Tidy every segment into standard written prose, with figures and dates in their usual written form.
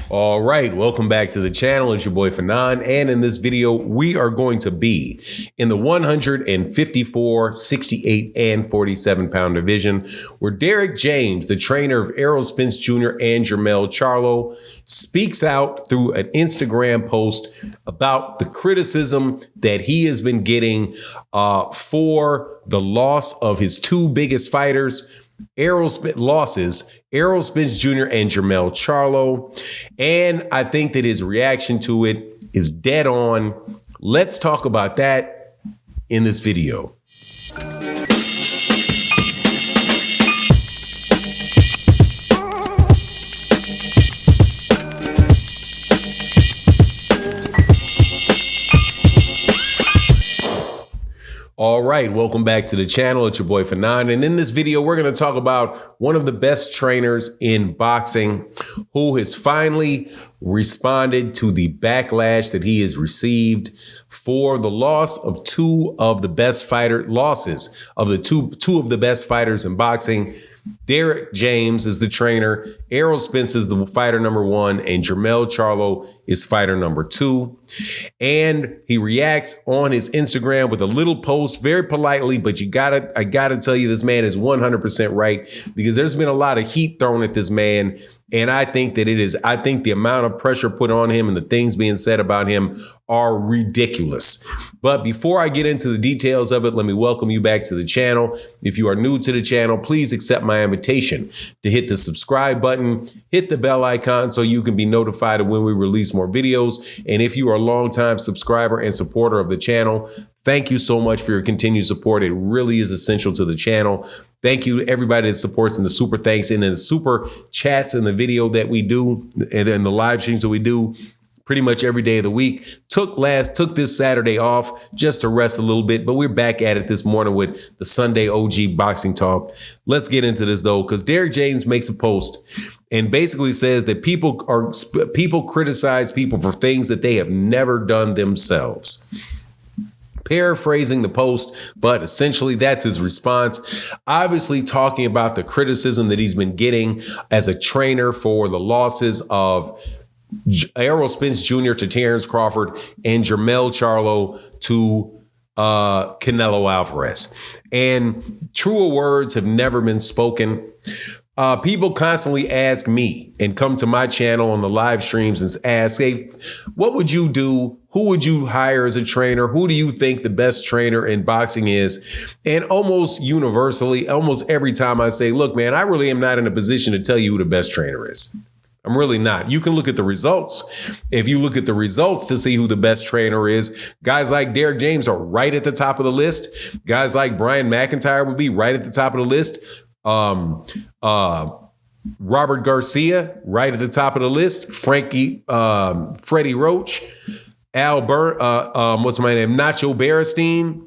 All right, welcome back to the channel. It's your boy Fanon, and in this video, we are going to be in the 154, 68, and 47 pound division, where Derrick James, the trainer of Errol, Spence Jr. and Jermell Charlo, speaks out through an Instagram post about the criticism that he has been getting for the loss of his two biggest fighters, Errol Spence Jr. and Jermell Charlo. And I think that his reaction to it is dead on. Let's talk about that in this video. All right, welcome back to the channel. It's your boy Fanon, and in this video, we're going to talk about one of the best trainers in boxing who has finally responded to the backlash that he has received for the loss of two of the best fighters in boxing. Derrick James is the trainer, Errol Spence is the fighter number one, and Jermell Charlo is fighter number two. And he reacts on his Instagram with a little post very politely, but I gotta tell you, this man is 100% right, because there's been a lot of heat thrown at this man. And I think the amount of pressure put on him and the things being said about him are ridiculous. But before I get into the details of it, let me welcome you back to the channel. If you are new to the channel, please accept my invitation to hit the subscribe button, hit the bell icon so you can be notified of when we release more videos. And if you are a longtime subscriber and supporter of the channel, thank you so much for your continued support. It really is essential to the channel. Thank you to everybody that supports in the super thanks and in the super chats in the video that we do and in the live streams that we do pretty much every day of the week. Took this Saturday off just to rest a little bit, but we're back at it this morning with the Sunday OG boxing talk. Let's get into this though, because Derrick James makes a post and basically says that people criticize people for things that they have never done themselves. Paraphrasing the post, but essentially that's his response. Obviously talking about the criticism that he's been getting as a trainer for the losses of Errol Spence Jr. to Terence Crawford and Jermell Charlo to Canleo Alvarez. And truer words have never been spoken. People constantly ask me and come to my channel on the live streams and ask, hey, what would you do? Who would you hire as a trainer? Who do you think the best trainer in boxing is? And almost universally, almost every time I say, look, man, I really am not in a position to tell you who the best trainer is. I'm really not. You can look at the results. If you look at the results to see who the best trainer is, guys like Derrick James are right at the top of the list. Guys like Brian McIntyre would be right at the top of the list. Robert Garcia, right at the top of the list. Freddie Roach, Nacho Berestein.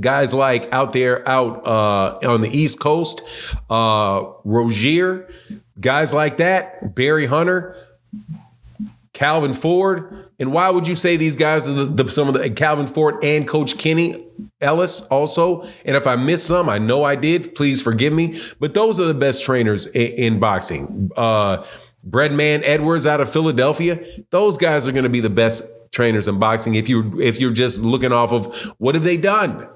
Guys like out on the East Coast, Rozier, guys like that, Barry Hunter, Calvin Ford. And why would you say these guys are some of the Calvin Ford and Coach Kenny Ellis also? And if I missed some, I know I did. Please forgive me. But those are the best trainers in boxing. Breadman Edwards out of Philadelphia. Those guys are going to be the best trainers in boxing. If you're just looking off of what have they done?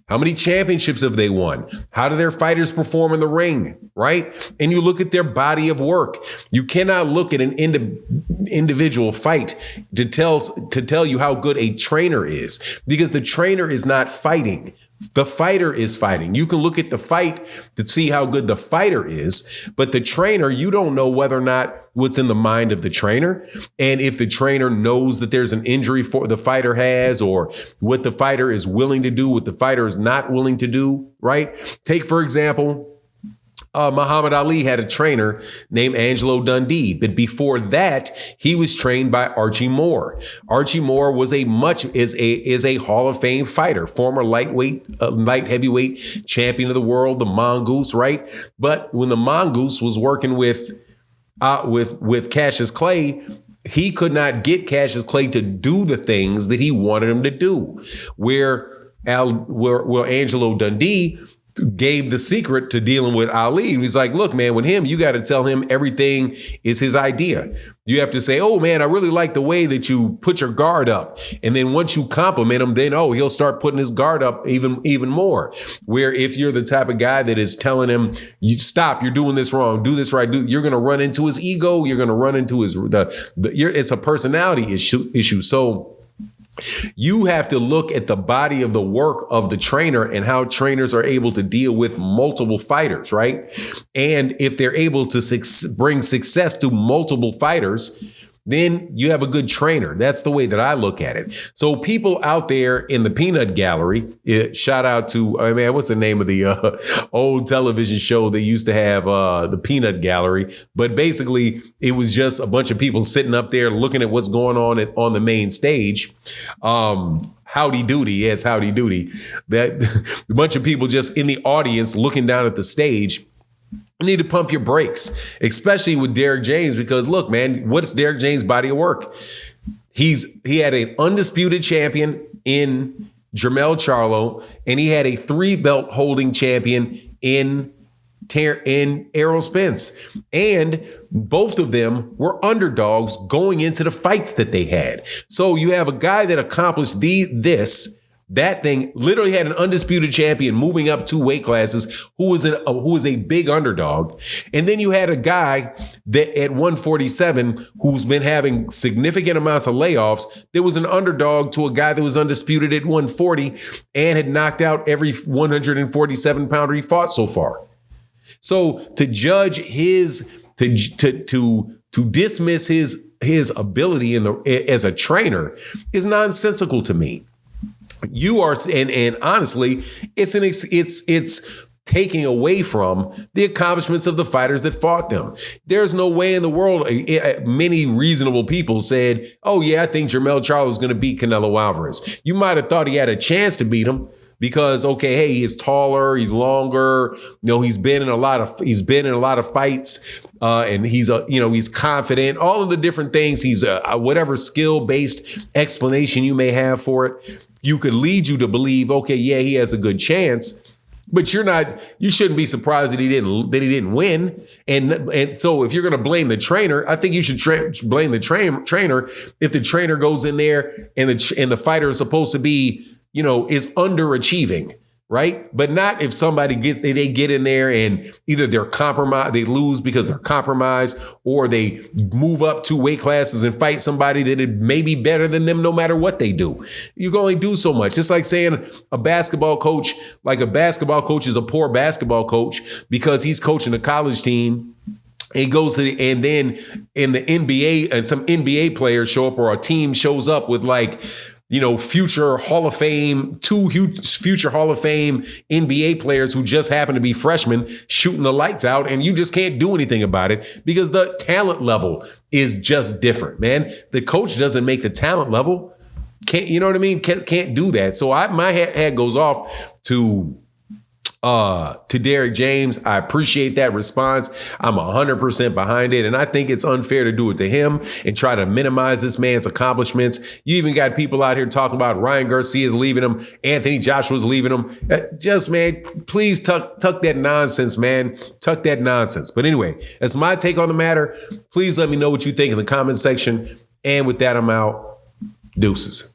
How many championships have they won? How do their fighters perform in the ring, right? And you look at their body of work. You cannot look at an individual fight to tell you how good a trainer is, because the trainer is not fighting. The fighter is fighting. You can look at the fight to see how good the fighter is, but the trainer, you don't know whether or not what's in the mind of the trainer. And if the trainer knows that there's an injury for the fighter has, or what the fighter is willing to do, what the fighter is not willing to do, right? Take, for example, Muhammad Ali had a trainer named Angelo Dundee, but before that, he was trained by Archie Moore. Archie Moore was is a Hall of Fame fighter, former light heavyweight champion of the world, the Mongoose, right? But when the Mongoose was working with Cassius Clay, he could not get Cassius Clay to do the things that he wanted him to do. Where Angelo Dundee gave the secret to dealing with Ali. And he's like, look, man, with him, you got to tell him everything is his idea. You have to say, oh, man, I really like the way that you put your guard up. And then once you compliment him, then, he'll start putting his guard up even more. Where if you're the type of guy that is telling him, you stop, you're doing this wrong, do this right, you're going to run into his ego. You're going to run into it's a personality issue. So you have to look at the body of the work of the trainer and how trainers are able to deal with multiple fighters, right? And if they're able to bring success to multiple fighters, then you have a good trainer. That's the way that I look at it. So people out there in the peanut gallery, shout out to, what's the name of the old television show they used to have, the peanut gallery? But basically, it was just a bunch of people sitting up there looking at what's going on the main stage. Howdy doody. Yes, howdy doody. That a bunch of people just in the audience looking down at the stage. You need to pump your brakes, especially with Derrick James, because look, man, what's Derrick James' body of work? He had an undisputed champion in Jermell Charlo, and he had a 3-belt holding champion in Errol Spence. And both of them were underdogs going into the fights that they had. So you have a guy that accomplished that thing, literally had an undisputed champion moving up 2 weight classes who was a big underdog. And then you had a guy that at 147 who's been having significant amounts of layoffs. There was an underdog to a guy that was undisputed at 140 and had knocked out every 147 pounder he fought so far. So to judge to dismiss his ability as a trainer is nonsensical to me. You are, and honestly, it's taking away from the accomplishments of the fighters that fought them. There's no way in the world. Many reasonable people said, "Oh yeah, I think Jermell Charlo is going to beat Canelo Alvarez." You might have thought he had a chance to beat him because, okay, hey, he's taller, he's longer. He's been in a lot of fights, and he's confident. All of the different things. He's whatever skill-based explanation you may have for it. You could lead you to believe, okay, yeah, he has a good chance, but you shouldn't be surprised that he didn't win. And so if you're going to blame the trainer, I think you should blame the trainer if the trainer goes in there and the fighter is supposed to be, is underachieving. Right. But not if somebody they get in there and either they're compromised, they lose because they're compromised, or they move up 2 weight classes and fight somebody that may be better than them no matter what they do. You can only do so much. It's like saying a basketball coach is a poor basketball coach because he's coaching a college team. He goes and then in the NBA and some NBA players show up, or a team shows up with future Hall of Fame, 2 future Hall of Fame NBA players who just happen to be freshmen shooting the lights out, and you just can't do anything about it because the talent level is just different, man. The coach doesn't make the talent level. Can't, you know what I mean? Can't do that. So my head goes off to Derrick James. I appreciate that response. I'm 100% behind it. And I think it's unfair to do it to him and try to minimize this man's accomplishments. You even got people out here talking about Ryan Garcia's leaving him, Anthony Joshua's leaving him. Just, man, please tuck that nonsense, man. Tuck that nonsense. But anyway, that's my take on the matter. Please let me know what you think in the comment section. And with that, I'm out. Deuces.